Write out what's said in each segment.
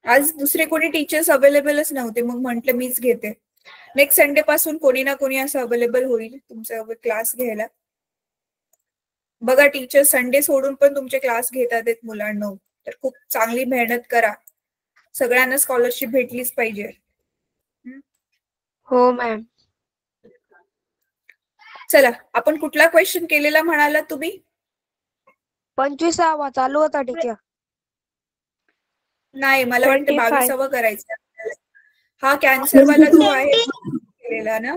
आज दुसरे कोणी टीचर्स अवेलेबलच नव्हते, मग म्हंटल मीच घेते. नेक्स्ट संडे पासून कोणी ना कोणी असं अवेलेबल होईल तुमचा क्लास घ्यायला. बघा टीचर संडे सोडून पण तुमचे क्लास घेतात मुलांना, तर खूप चांगली मेहनत करा. सगळ्यांना स्कॉलरशिप भेटलीच पाहिजे. हो मॅम. चला, आपण कुठला क्वेश्चन केलेला म्हणाला तुम्ही? 25वा चालू होता टीचर. नाही, मला वाटतं 25. 22वा करायचा. हा कॅन्सर वाला जो आहे केलेला ना.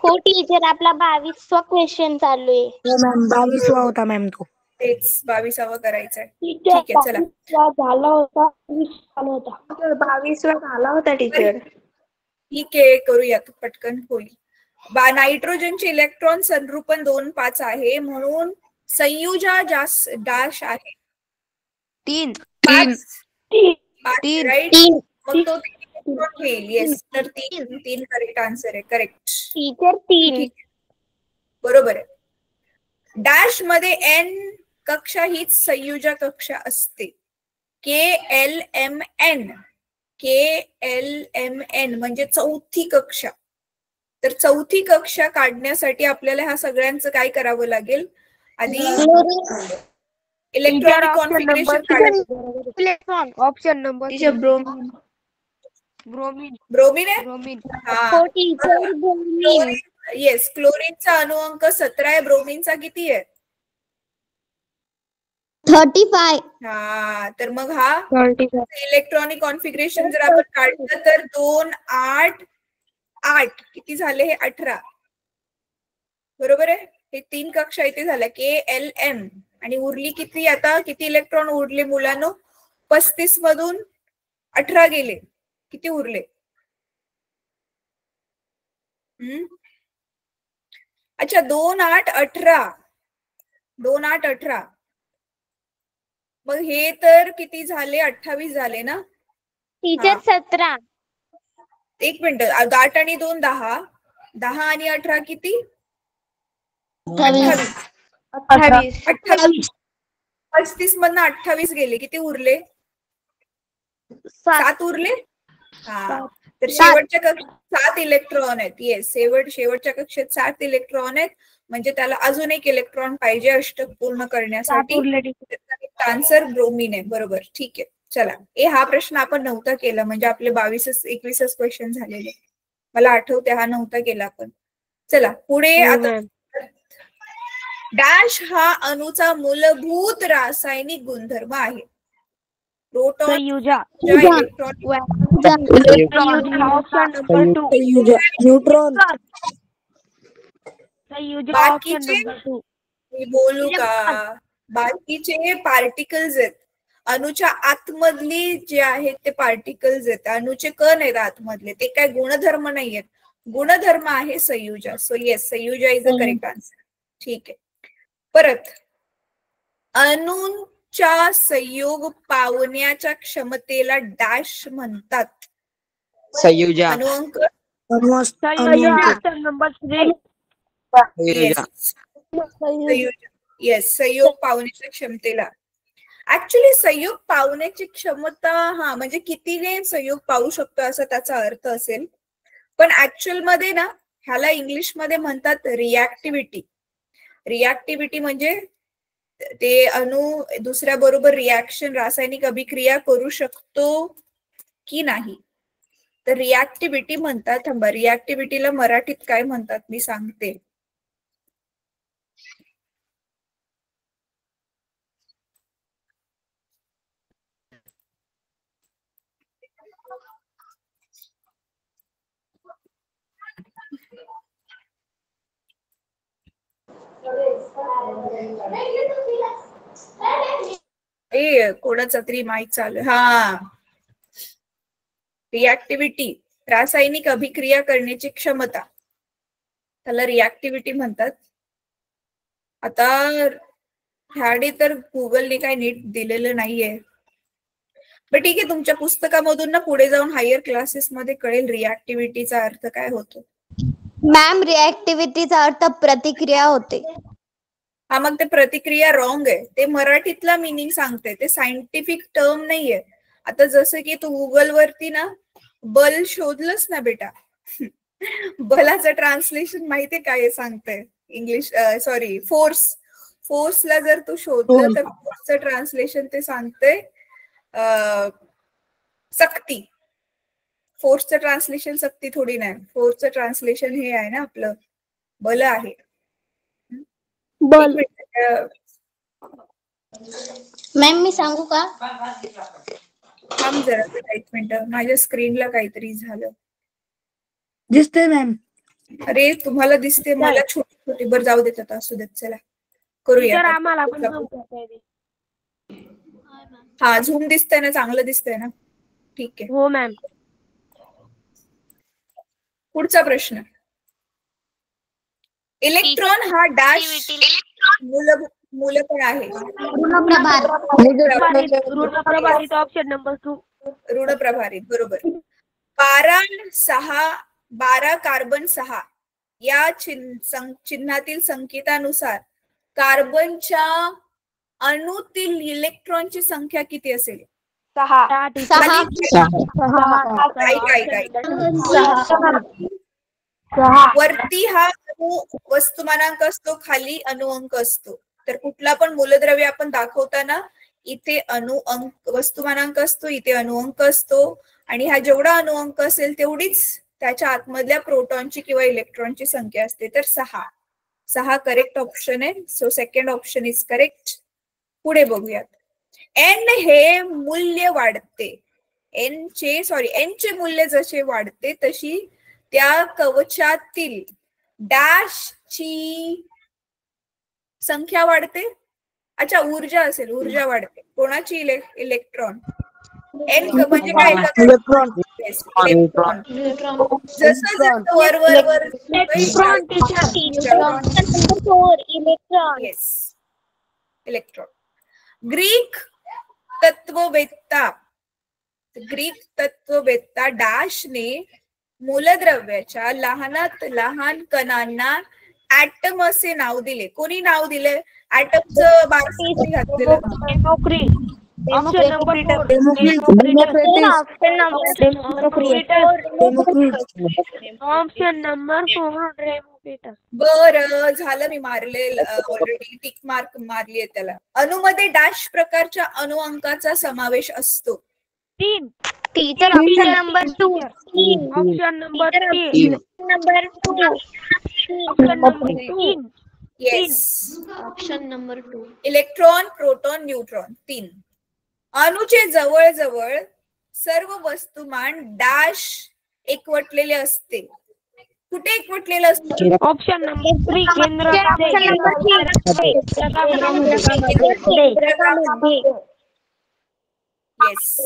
हो टीचर, आपला 22वा क्वेश्चन चालू आहे. हो मॅम, 22वा होता मॅम तो. तेच 22वा करायचा आहे. टीचर ठीक आहे, चला. 22वा झाला होता, 20 चालू होता. 22वा झाला होता टीचर. ठीक आहे, करूयात पटकन होईल. नायट्रोजनचे इलेक्ट्रॉन संरूपण 2,5 आहे, म्हणून संयुजा डॅश आहे 3. 5 3. राईट. मग तो इलेक्ट्रॉन घेईल. येस, तर 3 करेक्ट आन्सर आहे. Correct teacher 3. बरोबर आहे. डॅश मध्ये एन कक्षा हीच संयुजा कक्षा असते. KLMN म्हणजे चौथी कक्षा. तर चौथी कक्षा काढण्यासाठी आपल्याला ह्या सगळ्यांचं काय करावं लागेल? आधी इलेक्ट्रॉनिक कॉन्फिगरेशन काढायचं. Electron option number bromine. Bromine आहे. हो टीचर, ब्रोमीन. येस, क्लोरीनचा अणुअंक 17 आहे. ब्रोमीनचा किती आहे? 35. हा, तर मग हा इलेक्ट्रॉनिक कॉन्फिगरेशन जर आपण काढलं तर 2, 8, 8 किती झाले? हे 18. बरोबर आहे. हे 3 कक्षा इथे झाल्या KLM. आणि उरली किती? आता किती इलेक्ट्रॉन उरले मुलांनो? 35 मधून 18 गेले. किती उरले? अच्छा, 2, 8, 18. 2, 8, 18. मग हे तर किती झाले? 28 झाले ना टीचर. 17. एक मिनिट. 8 आणि 2 10. 10 आणि 18 किती? 28. 35 मधनं 28 गेले. किती उरले? 7 उरले. हा, तर शेवटच्या कक्षेत 7 इलेक्ट्रॉन आहेत. येस, शेवटच्या कक्षेत 7 इलेक्ट्रॉन आहेत. म्हणजे त्याला अजून एक इलेक्ट्रॉन पाहिजे अष्टक पूर्ण करण्यासाठी. आन्सर ब्रोमीन आहे. बरोबर, ठीक आहे. चला, हा प्रश्न आपण नव्हता केला, म्हणजे आपले 22-21 क्वेश्चन झालेले. मला आठवते, हा नव्हता केला आपण. चला पुढे. आता डॅश हा अणूचा मूलभूत रासायनिक गुणधर्म आहे. प्रोटॉन, संयुजा. न्यूट्रॉन. बाकीचे मी बोलू का? बाकीचे पार्टिकल्स आहेत. अणूच्या आतमधली जे आहेत ते पार्टिकल्स आहेत. अणूचे कण आहेत आतमधले. ते काय गुणधर्म नाहीयेत. गुणधर्म आहे संयुजा. सो येस, संयुजा इज द करेक्ट आन्सर. ठीक आहे. परत, अणूंच्या संयोग पावण्याच्या क्षमतेला डॅश म्हणतात. संयुजा. अणुअंक येस, संयोग पावण्याच्या क्षमतेला. ऍक्च्युली संयोग पावण्याची क्षमता, हा म्हणजे कितीने संयोग पावू शकतो असं त्याचा अर्थ असेल. पण ऍक्च्युअल मध्ये ना, ह्याला इंग्लिश मध्ये म्हणतात रिॲक्टिव्हिटी. रिॲक्टिव्हिटी म्हणजे ते अणू दुसऱ्या बरोबर रिॲक्शन, रासायनिक अभिक्रिया करू शकतो की नाही, तर रिॲक्टिव्हिटी म्हणतात. थांबा, रिॲक्टिव्हिटीला मराठीत काय म्हणतात मी सांगते. कोणाचा तरी माईक चालू. हा, रिॲक्टिव्हिटी, रासायनिक अभिक्रिया करण्याची क्षमता, त्याला रिॲक्टिव्हिटी म्हणतात. आता ह्याने तर गुगलने काय नीट दिलेलं नाहीये, पण ठीक आहे, तुमच्या पुस्तकामधून ना पुढे जाऊन हायर क्लासेस मध्ये कळेल रिॲक्टिव्हिटीचा अर्थ काय होतो. मॅम, रिॲक्टिव्हिटीचा अर्थ प्रतिक्रिया होते. हा, मग ते प्रतिक्रिया रॉंग आहे. ते मराठीतला मिनिंग सांगते, ते सायंटिफिक टर्म नाहीये. आता जसं की तू गुगल वरती ना बल शोधलंस ना बेटा, बलाचं ट्रान्सलेशन माहितीये काय सांगतंय इंग्लिश, सॉरी फोर्स. फोर्सला जर तू शोधलं तर फोर्सचं ट्रान्सलेशन ते सांगते सक्ती. फोर्सचं ट्रान्सलेशन सक्ती थोडी नाही, फोर्सचं ट्रान्सलेशन हे आहे ना आपलं बल आहे. बल. मॅम मी सांगू का? थांब जरा एक मिनिट, माझ्या स्क्रीनला काहीतरी झालं. दिसतंय मॅम. अरे तुम्हाला दिसते, मला छोटी छोटी. बरं जाऊ देत आता, असू देत, चला करूया. आम्हाला पण zoom करता येते. हा झूम दिसतंय ना, चांगलं दिसतंय ना, ठीक आहे. हो मॅम. पुढचा प्रश्न. इलेक्ट्रॉन हा डॅश मूलकण आहे. ऋणप्रभारित ऑप्शन नंबर 2. ऋणप्रभारित, बरोबर. 12 कार्बन 6 या चिन्हातील संकेतानुसार कार्बनच्या अणूतील इलेक्ट्रॉनची संख्या किती असेल? 6. वरती हा अणू वस्तुमानांक असतो, खाली अणु अंक असतो. तर कुठला पण मूलद्रव्य आपण दाखवताना इथे वस्तुमानांक असतो, इथे अणुअंक असतो, आणि हा जेवढा अणुअंक असेल तेवढीच त्याच्या आतमधल्या प्रोटॉनची किंवा इलेक्ट्रॉनची संख्या असते. तर 6 करेक्ट ऑप्शन आहे. So second option is correct. पुढे बघूयात. एन हे मूल्य वाढते, एन चे मूल्य जसे वाढते तशी त्या कवचातील डॅश ची संख्या वाढते. अच्छा, ऊर्जा असेल, ऊर्जा वाढते. कोणाची? इलेक्ट्रॉन. एन म्हणजे काय? इलेक्ट्रॉन. जसं जसं वर इलेक्ट्रॉन. ग्रीक तत्ववेत्ता डॅशने मूलद्रव्याच्या लहानात लहान कणांना ऍटम असे नाव दिले. कोणी नाव दिले? ऍटमचं बारकाईने घातलेलं. Option number 4. Option number 4 Democritus. बरं झालं, मी मारले ऑलरेडी, टिक मार्क मारली आहे त्याला. अणूमध्ये डॅश प्रकारच्या अणुअंकाचा समावेश असतो? 3. Option number 2. Option number 3. Option number 3. Yes, option number 2. Electron, proton, neutron. 3. अणूचे जवळजवळ सर्व वस्तुमान डॅश एकवटलेले असते. कुठे एकवटलेलं असतं? Option number 3. केंद्रामध्ये. येस,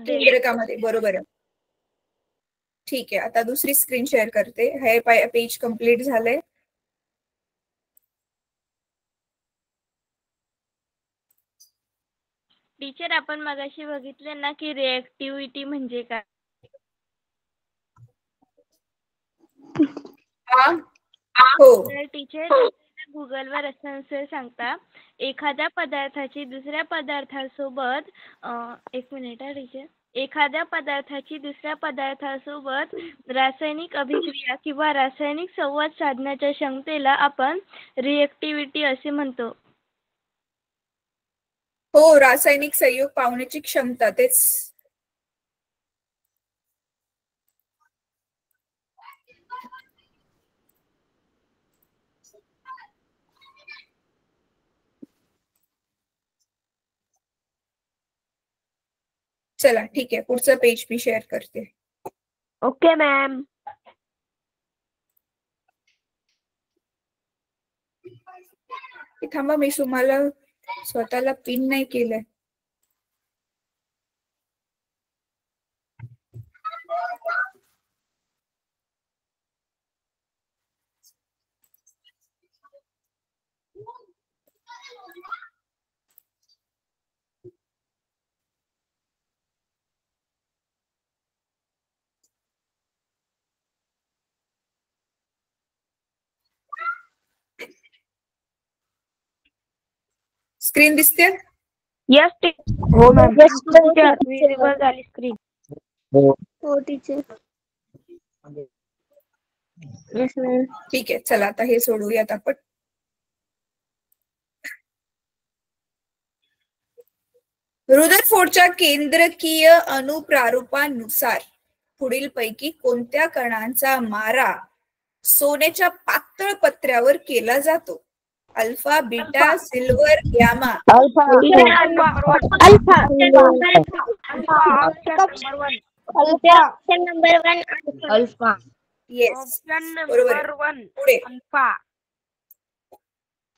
केंद्रकामध्ये, बरोबर आहे. ठीक आहे, आता दुसरी स्क्रीन शेअर करते. हे पेज कम्प्लीट झालंय. टीचर, आपण मगाशी बघितले ना की रिएक्टिव्हिटी म्हणजे काय? हो टीचर, गुगलवर असं सांगता, एखाद्या पदार्थाची दुसऱ्या पदार्थासोबत एक मिनिट हा टीचर, एखाद्या पदार्थाची दुसऱ्या पदार्थासोबत रासायनिक अभिक्रिया किंवा रासायनिक संवाद साधण्याच्या क्षमतेला आपण रिएक्टिव्हिटी असे म्हणतो. हो, रासायनिक संयोग पावण्याची क्षमता, तेच. चला ठीक आहे, पुढचं पेज मी शेअर करते. Okay ma'am. थांबा, मी तुम्हाला स्वतःला पिन नाही केलंय. स्क्रीन दिसते? यस हो मॅम. विजिबल झाली स्क्रीन. हो टीचर. Yes ma'am. ठीक आहे, चला आता हे सोडूयात आपण. रुदरफोर्डच्या केंद्रकीय अनुप्रारूपानुसार पुढील पैकी कोणत्या कणांचा मारा सोन्याच्या पातळ पत्र्यावर केला जातो? Alpha, beta, silver, gamma. Option number 1 alpha. Yes, option बरोबर नंबर आहे. 1 पुढे अल्फा.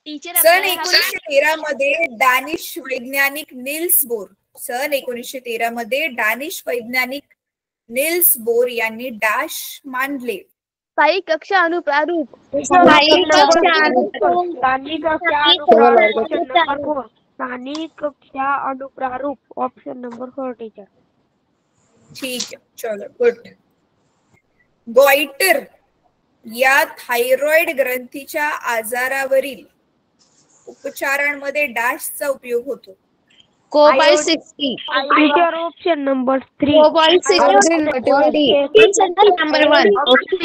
टीचर. सन 1913 मध्ये डॅनिश वैज्ञानिक निल्स बोर मध्ये डॅनिश वैज्ञानिक निल्स बोर यांनी डॅश मांडले. स्थायी कक्षा अनुप्रारूप. स्थानिक कक्षा अनुप्रारूप ऑप्शन नंबर 4 टीचर. ठीक आहे, चलो गुड. गॉइटर या थायरॉइड ग्रंथीच्या आजारावरील उपचारांमध्ये डॅशचा उपयोग होतो. Cobalt 60. Teacher option number 3. Cobalt 60. Number 1. Option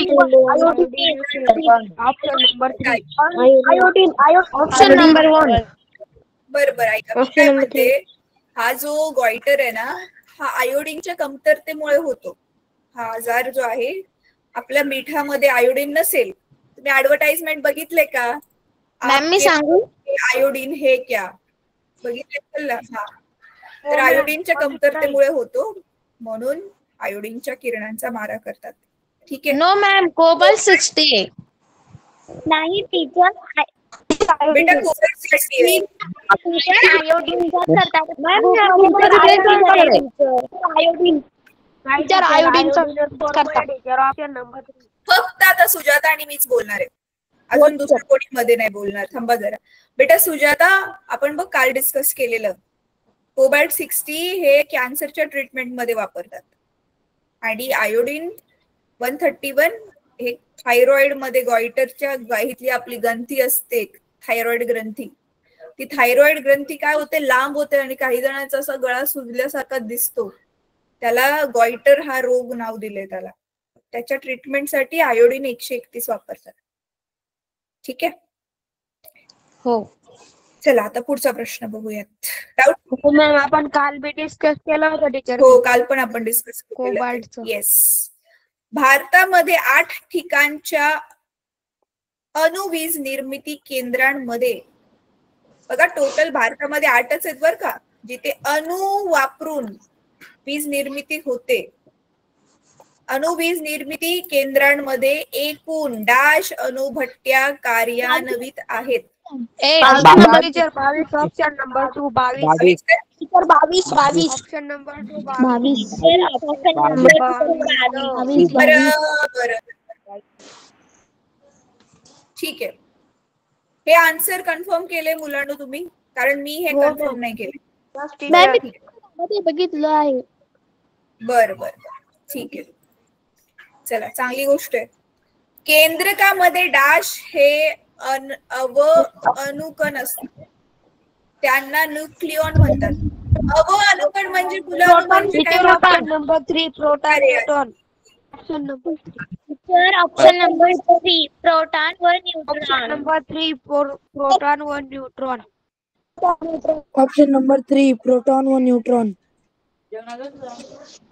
number 3. Option number 1. बरोबर, ऐका मी काय म्हणते. हा जो गॉइटर आहे ना, हा आयोडीनच्या कमतरतेमुळे होतो. हा आजार जो आहे, आपल्या मिठामध्ये आयोडीन नसेल. तुम्ही ऍडव्हर्टाइजमेंट बघितले का? मॅम मी सांगू? आयोडीन हे क्या बघितले? हा, तर आयोडीनच्या कमतरतेमुळे होतो, म्हणून आयोडीनच्या किरणांचा मारा करतात. ठीक आहे. No ma'am, cobalt 60. नाही टीचर. बेटा कोबाल्ट 60 आहे. फक्त आता सुजाता आणि मीच बोलणार आहे, अजून दुसरं कोणी मध्ये नाही बोलणार. थांबा जरा. बेटा सुजाता, आपण बघ काल डिस्कस केलेलं कोबाल्ट 60 हे कॅन्सरच्या ट्रीटमेंट मध्ये वापरतात, आणि आयोडीन 131 हे थायरॉइड मध्ये गॉइटरच्या गाहीतली आपली ग्रंथी असते, थायरॉइड ग्रंथी. ती थायरॉइड ग्रंथी काय होते, लांब होते आणि काही जणांचा असा गळा सुजल्यासारखा दिसतो. त्याला गॉइटर हा रोग नाव दिले त्याला. त्याच्या ट्रीटमेंटसाठी आयोडीन 131 वापरतात. ठीक आहे. हो. चला आता पुढचा प्रश्न बघूयात. डाऊट? हो मॅम, आपण काल बी डिस्कस केला होता टीचर. हो, काल पण आपण डिस्कस केलं. कोबाल्टचं. येस. भारतामध्ये 8 ठिकाणच्या अणुवीज निर्मिती केंद्रांमध्ये, बघा टोटल भारतामध्ये 8च आहेत बरं का, जिथे अणु वापरून वीज निर्मिती होते. अणुवीज निर्मिती केंद्रांमध्ये एकूण डॅश अणुभट्ट्या कार्यान्वित आहेत. Teacher 22. Option number 2 22. Teacher 22. Option number 2 22. 22. बरं, ठीक आहे. हे आन्सर कन्फर्म केले मुलांना तुम्ही? कारण मी हे कन्फर्म नाही केले. बघितलं आहे. बरं, ठीक आहे. चला, चांगली गोष्ट आहे. केंद्रकामध्ये डॅश हे अणुकण असतात, त्यांना न्यूक्लियॉन म्हणतात. अणुकण म्हणजे option number 3 proton neutron. Option number 3. Option number 3 proton व न्यूट्रॉन. ऑप्शन नंबर 3 प्रोटॉन व न्यूट्रॉन. ऑप्शन नंबर 3 प्रोटॉन व न्यूट्रॉन.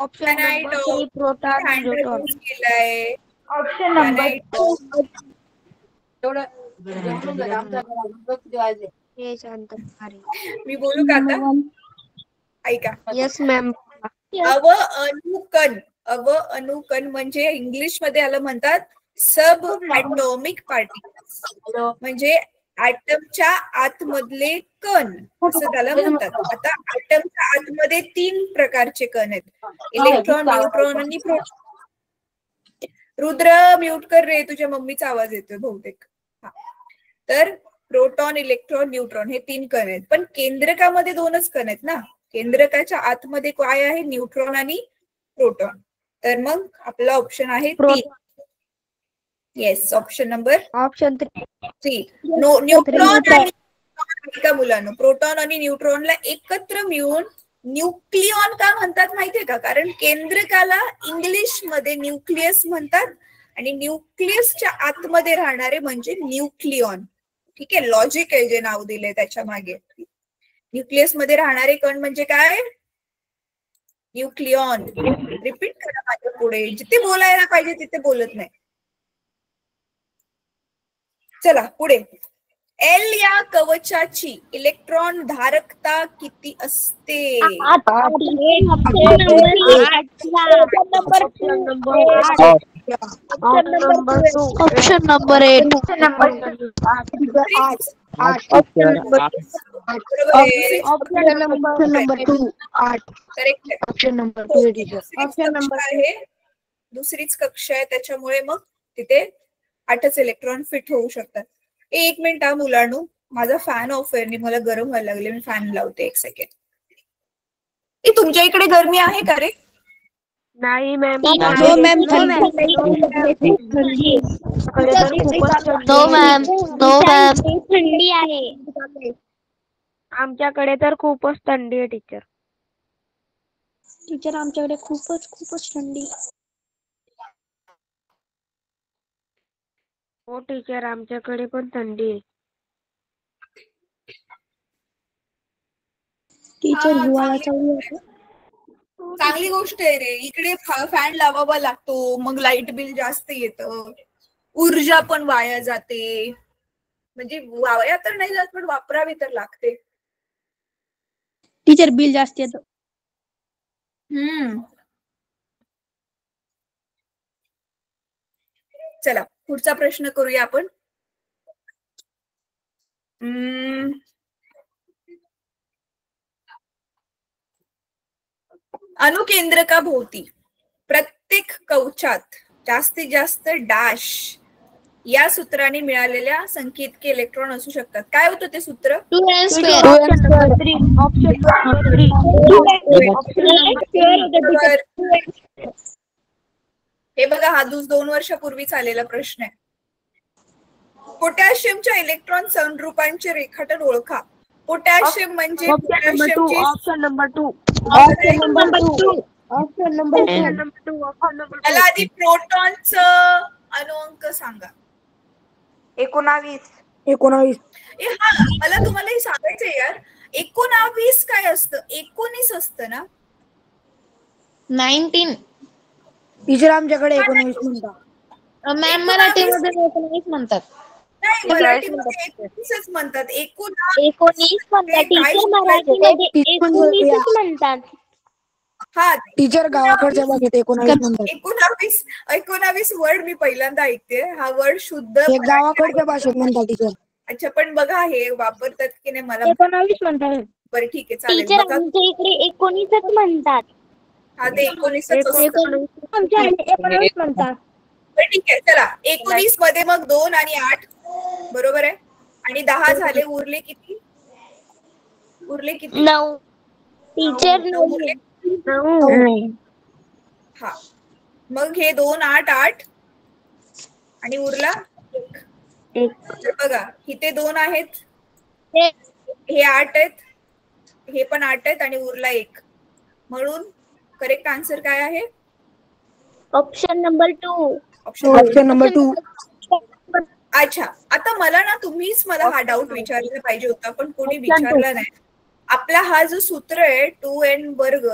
ऑप्शन नंबर 3 प्रोटॉन व न्यूट्रॉन. ऑप्शन नंबर मी बोलू का आता? ऐका. Yes ma'am. अणुकण म्हणजे इंग्लिश मध्ये याला म्हणतात सब ॲटॉमिक पार्टिकल्स, म्हणजे ॲटमच्या आतमधले कण असं त्याला म्हणतात. आता ॲटमच्या आतमध्ये 3 प्रकारचे कण आहेत, इलेक्ट्रॉन, न्यूट्रॉन आणि प्रोटॉन. रुद्र म्यूट कर रे, तुझ्या मम्मीचा आवाज येतोय बहुतेक. तर प्रोटॉन, इलेक्ट्रॉन, न्यूट्रॉन हे 3 कण आहेत, पण केंद्रकामध्ये 2च कण आहेत ना. केंद्रकाच्या आतमध्ये काय आहे, न्यूट्रॉन आणि प्रोटॉन. तर मग आपला ऑप्शन आहे 3. Yes, option number option 3. Neutron आणि ऐका मुलांनो, प्रोटॉन आणि न्यूट्रॉनला एकत्र मिळून न्यूक्लिऑन का म्हणतात माहितीये का? कारण केंद्रकाला इंग्लिश मध्ये न्यूक्लियस म्हणतात आणि न्यूक्लियसच्या आतमध्ये राहणारे म्हणजे न्यूक्लिऑन. ठीक आहे, लॉजिक आहे जे नाव दिले त्याच्या मागे. न्यूक्लियस मध्ये राहणारे कण म्हणजे काय? न्यूक्लिऑन. रिपीट करा माझ्या पुढे, जिथे बोलायला पाहिजे तिथे बोलत नाही. चला पुढे. एल या कवचाची इलेक्ट्रॉन धारकता किती असते? Option number 8. दुसरीच कक्षा आहे त्याच्यामुळे मग तिथे 8च इलेक्ट्रॉन फिट होऊ शकतात. एक मिनिट हा मुलांनो, माझा फॅन ऑफ आहे आणि मला गरम व्हायला लागले. मी फॅन लावते, एक सेकंड. तुमच्या इकडे गरमी आहे का रे? नाही मॅम. No ma'am. थंडी आहे आमच्याकडे तर खूपच थंडी आहे टीचर. टीचर आमच्याकडे खूपच थंडी. हो टीचर, आमच्याकडे पण थंडी आहे. टीचर हिवाळा चालू आहे. चांगली गोष्ट आहे रे. इकडे फॅन लावावा लागतो, मग लाईट बिल जास्त येतं, ऊर्जा पण वाया जाते. म्हणजे वाया तर नाही जात पण वापरावी तर लागते. टीचर बिल जास्त येतं. चला पुढचा प्रश्न करूया आपण. अणुकेंद्रकाभोवती प्रत्येक कवचात जास्तीत जास्त डॅश या सूत्राने मिळालेल्या संख्या इतके इलेक्ट्रॉन असू शकतात. काय होतं ते सूत्र? हे बघा, हा 2 वर्षापूर्वीच आलेला प्रश्न आहे. पोटॅशियमच्या इलेक्ट्रॉन संरूपांचे रेखाटन ओळखा. पोटॅशियम म्हणजे ऑप्शन नंबर 2. मला आधी प्रोटॉनचं अणुअंक सांगा. 19. हा, मला तुम्हाला हे सांगायचंय यार. 19 काय असतं? 19 असतं ना? 19. टीचर आमच्याकडे 19 म्हणतात. मॅम मराठीमध्ये 19 म्हणतात. नाही, मराठीमध्ये 19च म्हणतात. 19 म्हणतात टीचर, मराठीमध्ये 19च म्हणतात. हा टीचर गावाकडच्या भाषेत 19 म्हणतात. 19 वर्ड मी पहिल्यांदा ऐकते. हा वर्ड शुद्ध हे गावाकडच्या भाषेत म्हणतात टीचर. अच्छा, पण बघा हे वापरतात की नाही मला 19 म्हणतात. बरं ठीक आहे, चालेल. टीचर आमच्या इकडे 19च म्हणतात. हा, ते 19च असतं. 19 म्हणतात. बरं ठीक आहे, चला. 19 मध्ये मग 2 आणि 8 बरोबर आहे. आणि 10 झाले, उरले किती? 9. टीचर 9. हा, मग हे 2 8 8 आणि उरला 1. बघा, इथे 2 आहेत, हे 8 आहेत, हे पण 8 आहेत आणि उरला 1. म्हणून करेक्ट आन्सर काय आहे? Option number 2. Option number 2. अच्छा, आता मला ना तुम्हीच मला हा डाऊट विचारला पाहिजे होता, पण कोणी विचारला नाही. आपला हा जो सूत्र आहे 2n वर्ग,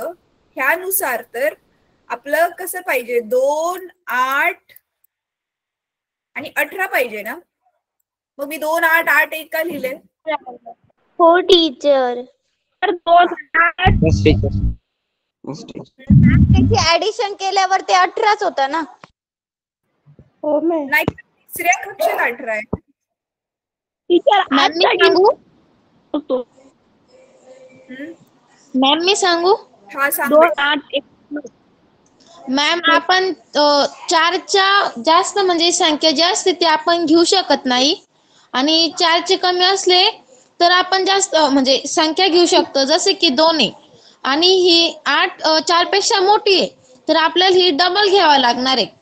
ह्यानुसार तर आपलं कसं पाहिजे? 2 8 आणि 18 पाहिजे ना? मग मी 2 8 8 1 का लिहिले? हो टीचर. तर 2 8 त्याची ऍडिशन केल्यावर ते 18च होतं ना? हो मॅम. नाही, तिसऱ्या कक्षेत 18 आहे. टीचर मॅम मी सांगू? हा, सांग. 2 8 मॅम आपण 4च्या जास्त म्हणजे संख्या जी असते ती आपण घेऊ शकत नाही, आणि 4चे कमी असले तर आपण जास्त म्हणजे संख्या घेऊ शकतो, जसे की 2 आहे आणि ही 8 4 पेक्षा मोठी आहे तर आपल्याला ही डबल घ्यावा लागणार आहे.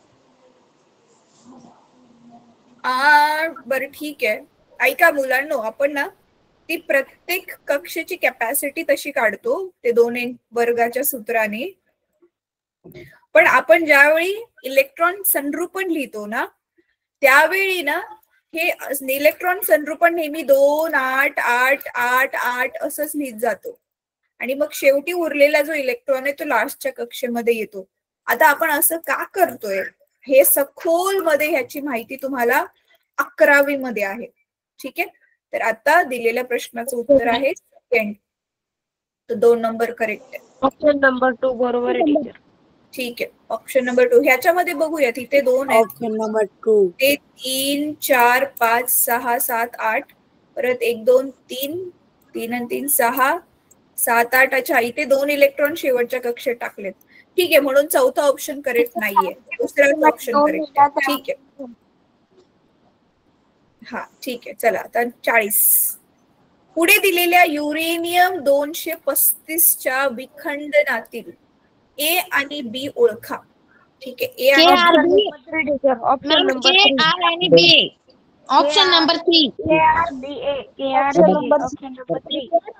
बरं ठीक आहे. ऐका मुलांनो, आपण ना ती प्रत्येक कक्षेची कॅपॅसिटी तशी काढतो ते 2n वर्गाच्या सूत्राने. पण आपण ज्यावेळी इलेक्ट्रॉन संरूपण लिहितो ना त्यावेळी ना हे इलेक्ट्रॉन संरूपण नेहमी 2, 8, 8, 8, 8 असंच लिहित जातो आणि मग शेवटी उरलेला जो इलेक्ट्रॉन आहे तो लास्टच्या कक्षेमध्ये येतो. आता आपण असं का करतोय हे सखोल मध्ये ह्याची माहिती तुम्हाला 11वी मध्ये आहे. ठीक आहे, तर आता दिलेल्या प्रश्नाचं उत्तर आहे सेकंड. तर 2 नंबर करेक्ट आहे. ऑप्शन नंबर 2 बरोबर आहे टीचर. ठीक आहे, ऑप्शन नंबर 2. ह्याच्यामध्ये बघूया तिथे 2 आहेत. Option number 2. ते 3, 4, 5, 6, 7, 8 परत 1, 2, 3, 3 आणि 3 6, 7, 8. अच्छा, इथे 2 इलेक्ट्रॉन शेवटच्या कक्षेत टाकलेत. ठीक आहे, म्हणून चौथा ऑप्शन करेक्ट नाहीये, दुसराच ऑप्शन करेक्ट आहे. ठीक आहे, हा ठीक आहे. चला आता 40. पुढे दिलेल्या युरेनियम 235च्या विखंडनातील ए आणि बी ओळखा. ठीक आहे, ए आणि ऑप्शन नंबर 3. आर आणि B. Option number 3.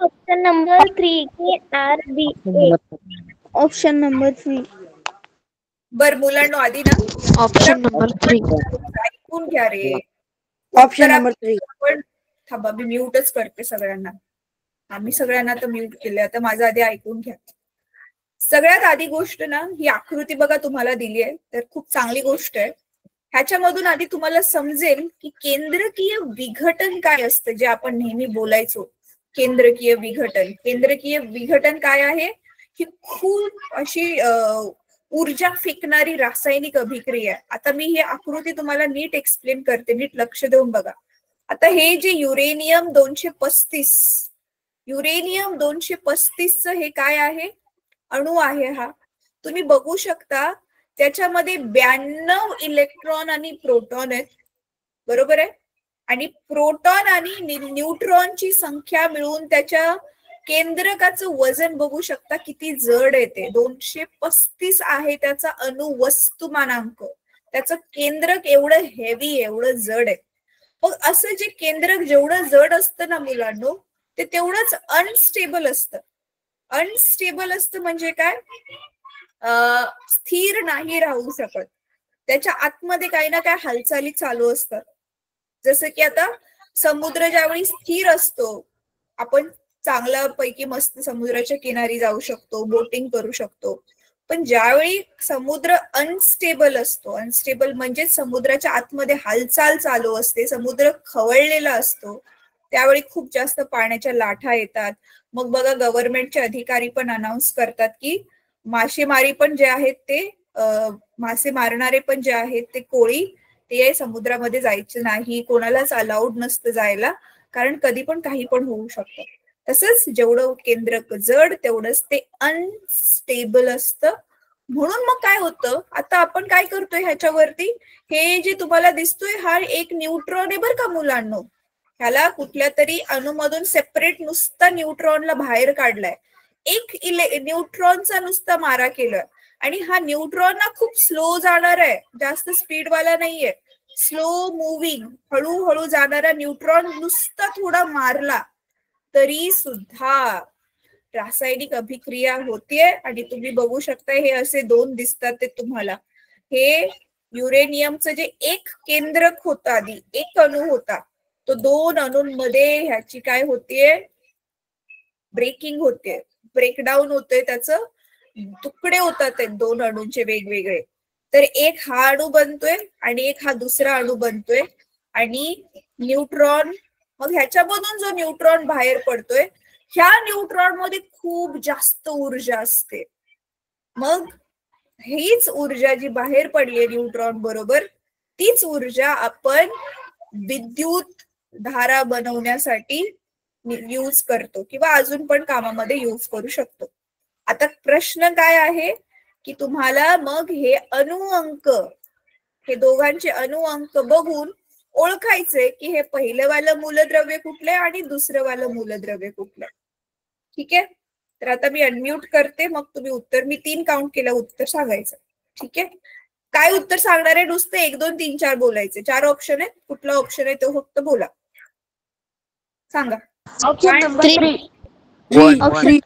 Option number 3 KRBA. Option number 3. बर मुलांनो आधी ना ऑप्शन नंबर 3. ऐकून घ्या रे. Option number 3. पण थांबा, मी म्यूटच करते सगळ्यांना. आम्ही सगळ्यांना तर म्यूट केले. आता माझं आधी ऐकून घ्या. सगळ्यात आधी गोष्ट ना, ही आकृती बघा तुम्हाला दिली आहे, तर खूप चांगली गोष्ट आहे. ह्याच्यामधून आधी तुम्हाला समजेल की केंद्रकीय विघटन काय असतं, जे आपण नेहमी बोलायचो. केंद्रकीय विघटन. केंद्रकीय विघटन काय आहे? ही खूप अशी ऊर्जा फेकणारी रासायनिक अभिक्रिया आहे. आता मी ही आकृती तुम्हाला नीट एक्सप्लेन करते, नीट लक्ष देऊन बघा. आता हे जे युरेनियम 235, युरेनियम 235 हे काय आहे? अणू आहे. हा तुम्ही बघू शकता त्याच्यामध्ये 92 इलेक्ट्रॉन आणि प्रोटॉन आहेत. बरोबर आहे. आणि प्रोटॉन आणि न्यूट्रॉनची संख्या मिळून त्याच्या केंद्रकाचं वजन बघू शकता किती जड येते. 235 आहे त्याचा अणु वस्तुमानांक. त्याचं केंद्रक एवढं हेवी, एवढं जड आहे. मग असं जे केंद्रक जेवढं जड असतं ना मुलांनो, ते तेवढंच अनस्टेबल असतं. अनस्टेबल असतं म्हणजे काय? स्थिर नाही राहू शकत. त्याच्या आतमध्ये काही ना काही हालचाली चालू असतात. जसं की आता समुद्र ज्यावेळी स्थिर असतो, आपण चांगल्या पैकी मस्त समुद्राच्या किनारी जाऊ शकतो, बोटिंग करू शकतो. पण ज्यावेळी समुद्र अनस्टेबल असतो, अनस्टेबल म्हणजे समुद्राच्या आतमध्ये हालचाल चालू असते, समुद्र खवळलेला असतो, त्यावेळी खूप जास्त पाण्याच्या लाटा येतात. मग बघा गव्हर्नमेंटचे अधिकारी पण अनाऊन्स करतात की मासेमारी पण जे आहेत ते मासे मारणारे पण जे आहेत ते कोळी ते समुद्रामध्ये जायचे नाही, कोणालाच अलाउड नसतं जायला, कारण कधी पण काही पण होऊ शकतं. तसंच जेवढं केंद्रक जड तेवढंच ते अनस्टेबल असतं. म्हणून मग काय होतं, आता आपण काय करतोय ह्याच्यावरती, हे जे तुम्हाला दिसतोय हा एक न्यूट्रॉन आहे बरं का मुलांनो. ह्याला कुठल्या तरी अणूमधून सेपरेट नुसता न्यूट्रॉनला बाहेर काढलाय. एक न्यूट्रॉनचा नुसता मारा केलाय आणि हा न्यूट्रॉन ना खूप स्लो जाणार आहे, जास्त स्पीड वाला नाहीये. स्लो मुव्हिंग, हळूहळू जाणारा न्यूट्रॉन नुसता थोडा मारला तरी सुद्धा रासायनिक अभिक्रिया होतीये. आणि तुम्ही बघू शकता हे असे 2 दिसतात ते तुम्हाला. हे युरेनियमचं जे एक केंद्रक होतं, आधी एक अणू होता, तो 2 अणूंमध्ये ह्याची काय होतीये? ब्रेकिंग होते, ब्रेकडाऊन होते, त्याचं तुकडे होतात 2 अणूंचे वेगवेगळे. तर एक हा अणू बनतोय आणि एक हा दुसरा अणू बनतोय. आणि न्यूट्रॉन, मग ह्याच्यामधून जो न्यूट्रॉन बाहेर पडतोय, ह्या न्यूट्रॉन मध्ये खूप जास्त ऊर्जा असते. मग हीच ऊर्जा जी बाहेर पडली न्यूट्रॉन बरोबर, तीच ऊर्जा आपण विद्युत धारा बनवण्यासाठी यूज करतो किंवा अजून पण कामामध्ये यूज करू शकतो. आता प्रश्न काय आहे की तुम्हाला मग हे अणुअंक, हे दोघांचे अणुअंक बघून ओळखायचे की हे पहिलं वालं मूलद्रव्य कुठले आणि दुसरं वालं मूलद्रव्य कुठलं. ठीक आहे, तर आता मी अनम्यूट करते, मग तुम्ही उत्तर, मी 3 काउंट केलं उत्तर सांगायचं. ठीक आहे, काय उत्तर सांगणार आहे? नुसतं 1, 2, 3, 4 बोलायचे. 4 ऑप्शन आहेत, कुठला ऑप्शन आहे तो फक्त बोला, सांगा. Option number 3. One Option